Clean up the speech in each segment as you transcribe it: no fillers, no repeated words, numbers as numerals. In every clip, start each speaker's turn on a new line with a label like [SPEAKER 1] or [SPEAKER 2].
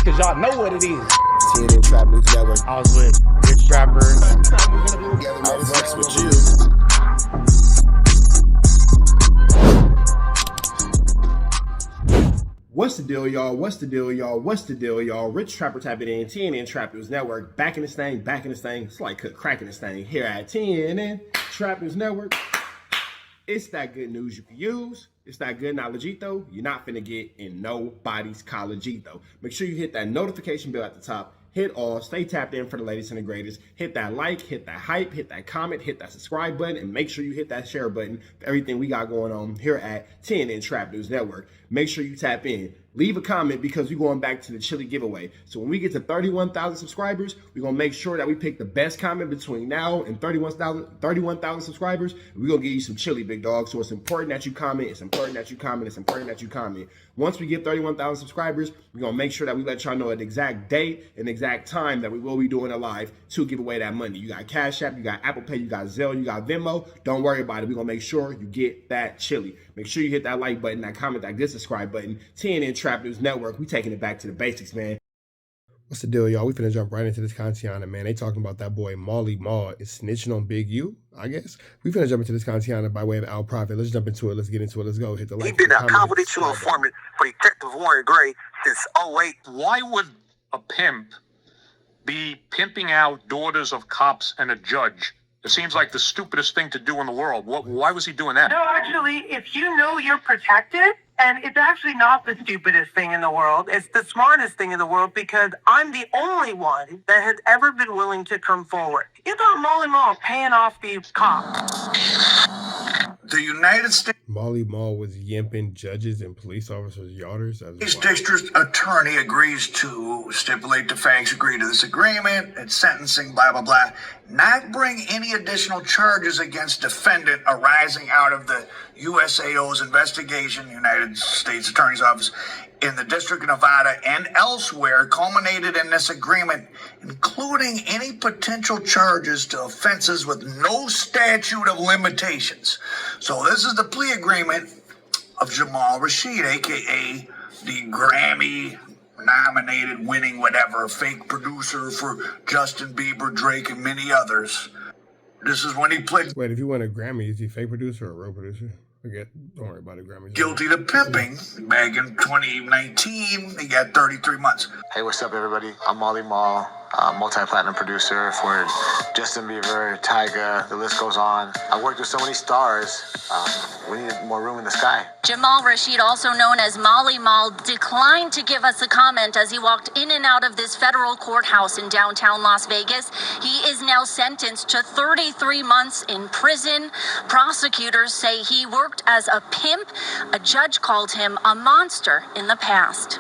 [SPEAKER 1] cause y'all know what it is.
[SPEAKER 2] TNN Trap News Network.
[SPEAKER 1] I was with Rich Trapper.
[SPEAKER 2] I flex with you.
[SPEAKER 3] What's the deal, y'all? What's the deal, y'all? What's the deal, y'all? Rich Trapper tapping in, TNN Trap News Network. Back in this thing, back in this thing. It's like cracking this thing here at TNN Trap News Network. It's that good news you can use. It's that good knowledgeito you're not finna get in nobody's collegeito. Make sure you hit that notification bell at the top. Hit all, stay tapped in for the latest and the greatest. Hit that like, hit that hype, hit that comment, hit that subscribe button, and make sure you hit that share button for everything we got going on here at TNN Trap News Network. Make sure you tap in. Leave a comment because we're going back to the chili giveaway. So when we get to 31,000 subscribers, we're going to make sure that we pick the best comment between now and 31,000 subscribers. We're going to give you some chili, big dog. So it's important that you comment. It's important that you comment. It's important that you comment. Once we get 31,000 subscribers, we're going to make sure that we let y'all know an exact date and exact time that we will be doing a live to give away that money. You got Cash App, you got Apple Pay, you got Zelle, you got Venmo. Don't worry about it. We're going to make sure you get that chili. Make sure you hit that like button, that comment, that good subscribe button. TNN Trap News Network. We taking it back to the basics, man. What's the deal, y'all? We finna jump right into this content, man. They talking about that boy Molly Mall is snitching on Big U, I guess. We finna jump into this content by way of Al Prophet. Let's jump into it. Let's get into it. Let's go. Hit the like.
[SPEAKER 4] He been a confidential informant for Detective Warren Gray since 08.
[SPEAKER 5] Why would a pimp be pimping out daughters of cops and a judge? It seems like the stupidest thing to do in the world. Why was he doing that?
[SPEAKER 6] No, actually, if you know you're protected, and it's actually not the stupidest thing in the world, it's the smartest thing in the world, because I'm the only one that has ever been willing to come forward. You got Molly Mall paying off these cops.
[SPEAKER 4] The United States
[SPEAKER 3] Molly Mall was yimping judges and police officers' yarders.
[SPEAKER 4] District Attorney agrees to stipulate the facts, agree to this agreement, it's sentencing, blah, blah, blah. Not bring any additional charges against defendant arising out of the USAO's investigation, United States Attorney's Office, in the District of Nevada and elsewhere, culminated in this agreement, including any potential charges to offenses with no statute of limitations. So this is the plea agreement of Jamal Rashid, a.k.a. the Grammy-nominated, winning whatever, fake producer for Justin Bieber, Drake, and many others. This is when he pled.
[SPEAKER 3] Wait, if you win a Grammy, is he a fake producer or a real producer? Forget, don't worry about it, Grammys.
[SPEAKER 4] Guilty to pimping back in 2019. He got 33 months.
[SPEAKER 7] Hey, what's up, everybody? I'm Molly Mall, multi-platinum producer for Justin Bieber, Tyga, the list goes on. I worked with so many stars. We need more room in the sky.
[SPEAKER 8] Jamal Rashid, also known as Molly Mall, declined to give us a comment as he walked in and out of this federal courthouse in downtown Las Vegas. He is now sentenced to 33 months in prison. Prosecutors say he worked as a pimp. A judge called him a monster in the past.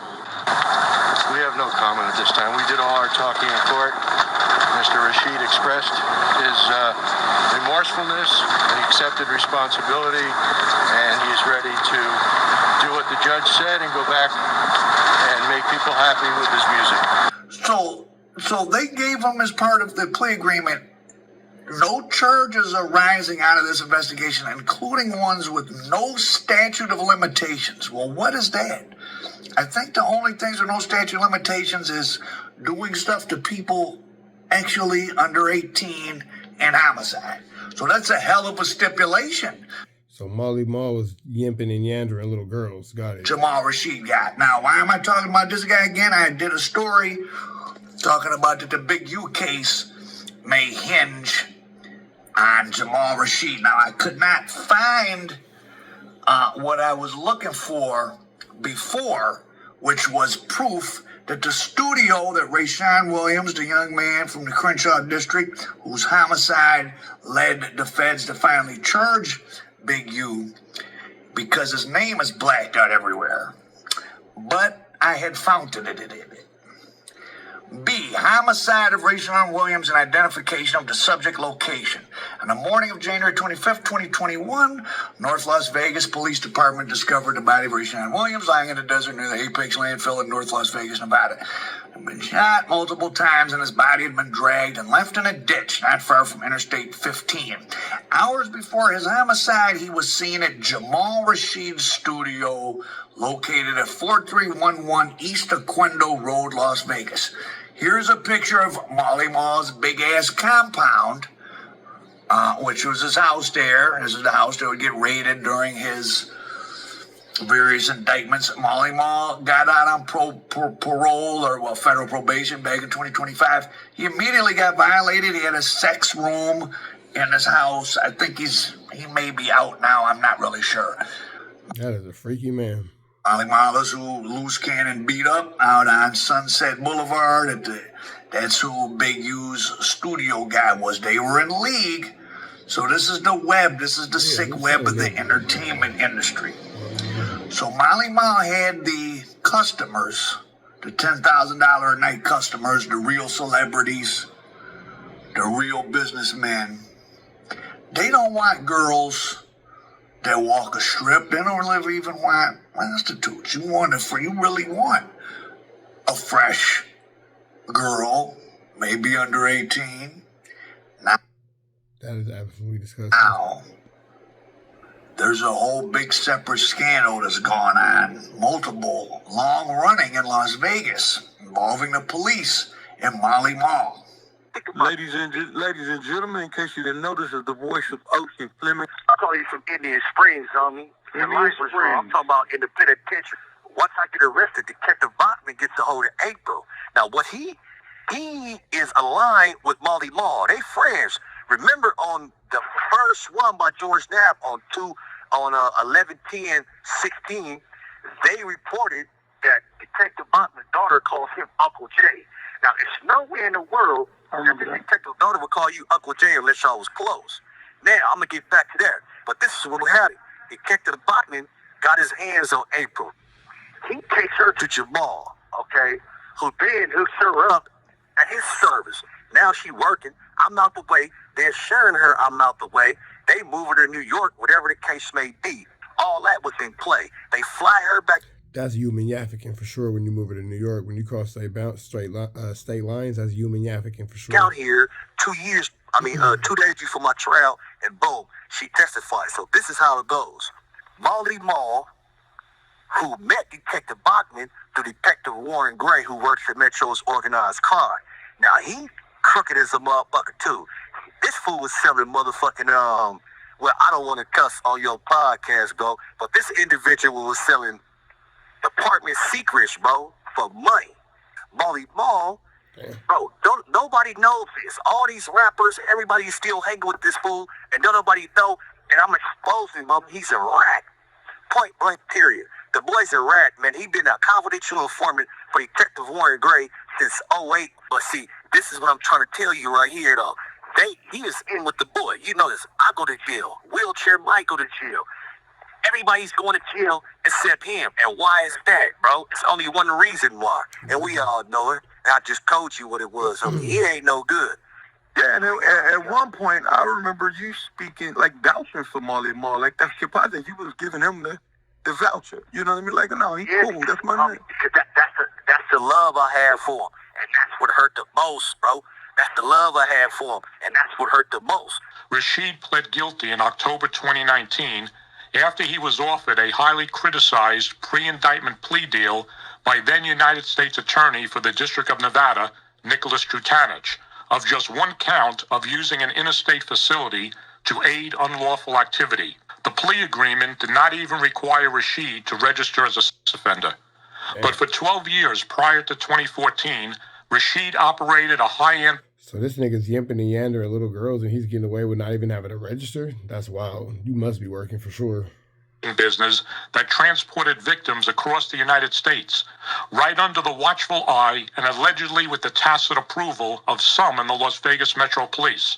[SPEAKER 5] We have no comment at this time. We did all our talking in court. Mr. Rashid expressed his remorsefulness and accepted responsibility, and he's ready to do what the judge said and go back and make people happy with his music.
[SPEAKER 4] So they gave him, as part of the plea agreement, no charges arising out of this investigation, including ones with no statute of limitations. Well, what is that? I think the only things with no statute of limitations is doing stuff to people actually under 18 and homicide. So that's a hell of a stipulation.
[SPEAKER 3] So Molly Mall was yimping and yandering little girls. Got it.
[SPEAKER 4] Jamal Rashid got. Now, why am I talking about this guy again? I did a story talking about that the Big U case may hinge on Jamal Rashid. Now, I could not find what I was looking for before, which was proof that the studio that Rayshawn Williams, the young man from the Crenshaw district, whose homicide led the feds to finally charge Big U, because his name is blacked out everywhere. But I had found it. B, homicide of Rayshawn Williams and identification of the subject location. On the morning of January 25th, 2021, North Las Vegas Police Department discovered the body of Rashawn Williams lying in the desert near the Apex landfill in North Las Vegas, Nevada. He had been shot multiple times and his body had been dragged and left in a ditch not far from Interstate 15. Hours before his homicide, he was seen at Jamal Rashid's studio located at 4311 East Aquendo Road, Las Vegas. Here's a picture of Molly Mall's big-ass compound, which was his house there. This is the house that would get raided during his various indictments. Molly Mall got out on parole or federal probation back in 2025. He immediately got violated. He had a sex room in his house. I think he may be out now. I'm not really sure.
[SPEAKER 3] That is a freaky man.
[SPEAKER 4] Molly Mall is who Loose Cannon beat up out on Sunset Boulevard. That's who Big U's studio guy was. They were in league. So this is the web. This is the sick web of the entertainment industry. So Molly Mall had the customers, the $10,000 a night customers, the real celebrities, the real businessmen. They don't want girls that walk a strip. They don't even want prostitutes. You really want a fresh girl, maybe under 18. Now,
[SPEAKER 3] that is absolutely disgusting.
[SPEAKER 4] Now, there's a whole big separate scandal that's gone on, multiple, long running in Las Vegas, involving the police and Molly Mall.
[SPEAKER 9] Ladies and gentlemen, in case you didn't know, this is the voice of Ocean Fleming.
[SPEAKER 10] I call you from Indian Springs, homie. I'm talking about in the penitentiary. Once I get arrested, Detective Bachman gets a hold of April. Now, what he is aligned with Molly Mall. They friends. Remember on the first one by George Knapp on 11/10/16, they reported that Detective Bachman's daughter calls him Uncle Jay. Now, it's nowhere in the world that the detective's daughter would call you Uncle Jay unless y'all was close. Now, I'm going to get back to that. But this is what we had. Detective Bachman got his hands on April. He takes her to Jamal, okay, who then hooks her up at his service. Now she working. I'm out the way. They're assuring her I'm out the way. They move her to New York, whatever the case may be. All that was in play. They fly her back.
[SPEAKER 3] That's human trafficking for sure. When you move it to New York, when you cross state lines, that's human trafficking for sure.
[SPEAKER 10] Out here 2 days before my trial, and boom, she testified. So this is how it goes. Molly Mall, who met Detective Bachman through Detective Warren Gray, who works at Metro's organized crime. Now he crooked as a motherfucker too. This fool was selling motherfucking well, I don't want to cuss on your podcast, bro, but this individual was selling apartment secrets, bro, for money. Molly Mall, bro, nobody knows this. All these rappers, everybody's still hanging with this fool, and don't nobody know. And I'm exposing him. He's a rat. Point blank, period. The boy's a rat, man. He been a confidential informant for Detective Warren Gray since 2008. But see, this is what I'm trying to tell you right here, though. He was in with the boy. You know this. I go to jail. Wheelchair Mike go to jail. Everybody's going to jail except him. And why is that, bro? It's only one reason why. And we all know it. I just told you what it was. I mean, he ain't no good.
[SPEAKER 9] Yeah, and at one point, I remember you speaking, like, vouching for Molly Mall. Like, that's your partner. You was giving him the voucher. You know what I mean? Like, no, he's cool. That's my man.
[SPEAKER 10] That's the love I have for him. And that's what hurt the most, bro. That's the love I have for him. And that's what hurt the most.
[SPEAKER 11] Rashid pled guilty in October 2019 after he was offered a highly criticized pre-indictment plea deal by then United States Attorney for the District of Nevada, Nicholas Trutanich, of just one count of using an interstate facility to aid unlawful activity. The plea agreement did not even require Rashid to register as a sex offender. But for 12 years prior to 2014, Rashid operated a high-end...
[SPEAKER 3] So this nigga's yimping and yander at little girls and he's getting away with not even having to register? That's wild. You must be working for sure.
[SPEAKER 11] ...business that transported victims across the United States, right under the watchful eye and allegedly with the tacit approval of some in the Las Vegas Metro Police.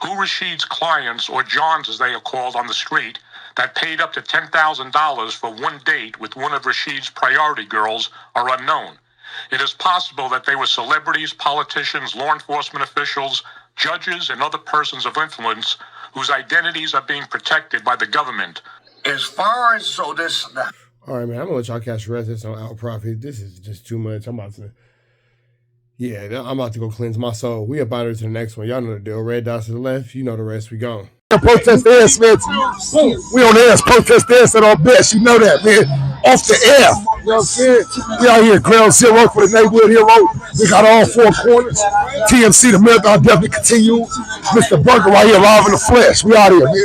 [SPEAKER 11] Who Rashid's clients, or Johns as they are called on the street, that paid up to $10,000 for one date with one of Rashid's priority girls are unknown. It is possible that they were celebrities, politicians, law enforcement officials, judges, and other persons of influence whose identities are being protected by the government.
[SPEAKER 4] As far as
[SPEAKER 3] all right, man, I'm gonna let y'all catch the rest of this on Out Profit. This is just too much. I'm about to go cleanse my soul. We up out here to the next one. Y'all know the deal. Red dots to the left. You know the rest. We gone.
[SPEAKER 12] Protest the air, Smith. We on the air. Protest the air at our best. You know that, man. Off the air. You know what I'm saying? We out here, ground zero for the neighborhood hero. We got all four corners. TMC, the marathon definitely continue. Mr. Burger right here, live in the flesh. We out here, man.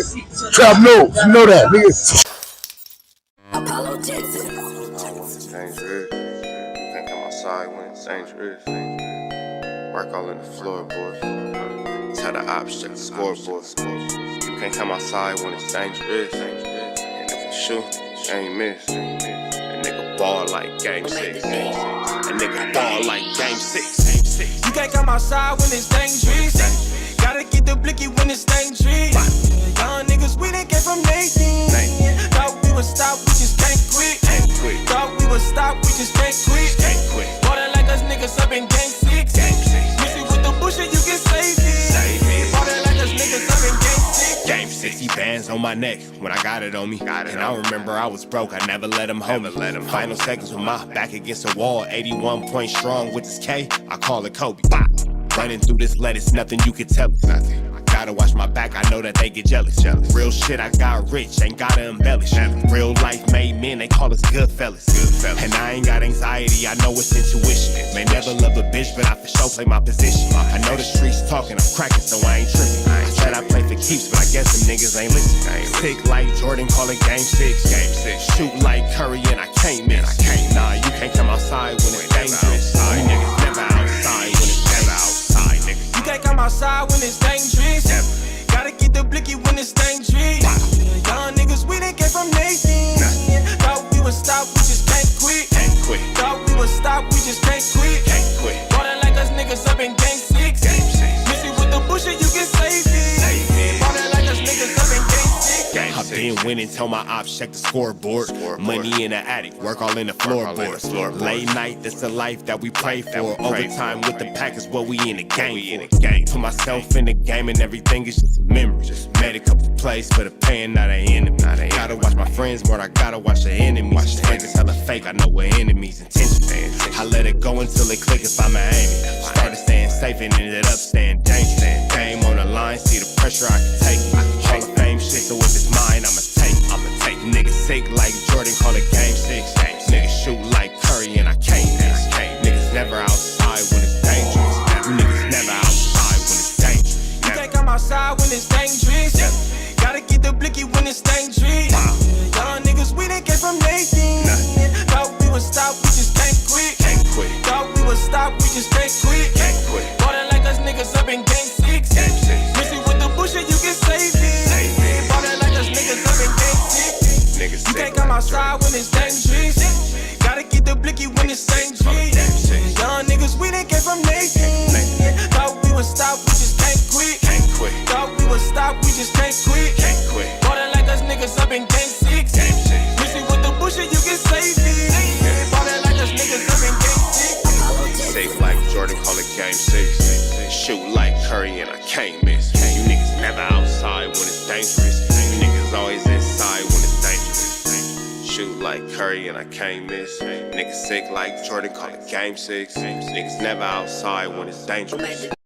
[SPEAKER 12] Trap news. You know that, nigga.
[SPEAKER 13] Apollo Jackson. Dangerous. Can't come outside when it's dangerous. Work all in the floorboard. Tell the ops check the scoreboard. You can't come outside when it's dangerous. And if you shoot, you ain't miss. A nigga ball like game 6. A nigga ball like game 6.
[SPEAKER 14] You can't come outside when it's dangerous. Gotta get the blicky when it's dangerous. Young niggas, we done came from Nathan. Thought we would stop, we just can't quit. Thought we would stop, we just can't quit. Water like us niggas up in game 6. Missy with the bullshit, you can save it. Water like us niggas up in game 6.
[SPEAKER 13] Game 60 bands on my neck when I got it on me. And I remember I was broke, I never let them hold me. Final seconds with my back against the wall. 81 point strong with this K, I call it Kobe. Running through this lettuce, nothing you can tell us. Gotta watch my back, I know that they get jealous. Real shit, I got rich, ain't gotta embellish. Real life made men, they call us good fellas. And I ain't got anxiety, I know it's intuition. May never love a bitch, but I for sure play my position. I know the streets talking, I'm cracking, so I ain't tripping. I said I play for keeps, but I guess them niggas ain't listening. Sick like Jordan, call it game 6. Shoot like Curry, and I can't miss. Nah, you can't come outside when it's dangerous. You niggas never outside when it's outside, nigga.
[SPEAKER 14] You can't come outside when it's dangerous. Gotta get the blicky when it's dangerous. Young niggas, we done came from Nathan. Thought we would stop, we just can't quit. Thought we would stop, we just can't quit. Water like us niggas up in game 6. Missy with the bullshit, you can save it. Water like us niggas up in game 6.
[SPEAKER 13] I've been winning, tell my ops check the scoreboard. Money in the attic, work all in the floorboards. Late night, that's the life that we pray for. Overtime with the pack is what we in the game for. Put myself in the game and everything is just a memory. Made a couple plays for the pain, not an enemy. Gotta watch my friends more, I gotta watch the enemies. Niggas hella fake, I know what enemies intentions. I let it go until it click if I'm aiming. Started staying safe and ended up staying dangerous. Game on the line, see the pressure I can take. Hall of Fame shit, so if it's mine, I'ma take. Niggas sick like Jordan, call it game 6. Niggas shoot like Curry, and I can't miss. Niggas never outside when it's dangerous. Niggas never outside when it's dangerous.
[SPEAKER 14] You can't come outside when it's dangerous. Gotta get the blicky when it's dangerous. Young niggas, we done came from Nathan. Thought we would stop, we just can't quit. Thought we would stop, we just can't quit. Water like us niggas up in game 6. Missy with the bullshit, you can save it. Water like us niggas up in game 6. You can't come outside when it's dangerous. Gotta get the blicky when it's dangerous. Young niggas, we done came from Nathan. Thought we would stop, we just can't quit. Thought we would stop, we just can't quit. Water like us niggas up in game 6. Missy with the bullshit, you can save it. Water like us niggas up in game 6.
[SPEAKER 13] Safe like Jordan, call it game 6. Shoot like Curry, and I can't miss. You niggas never outside when it's dangerous. You niggas always inside when it's dangerous. Shoot like Curry, and I can't miss. Niggas sick like Jordan, call it game 6. Niggas never outside when it's dangerous.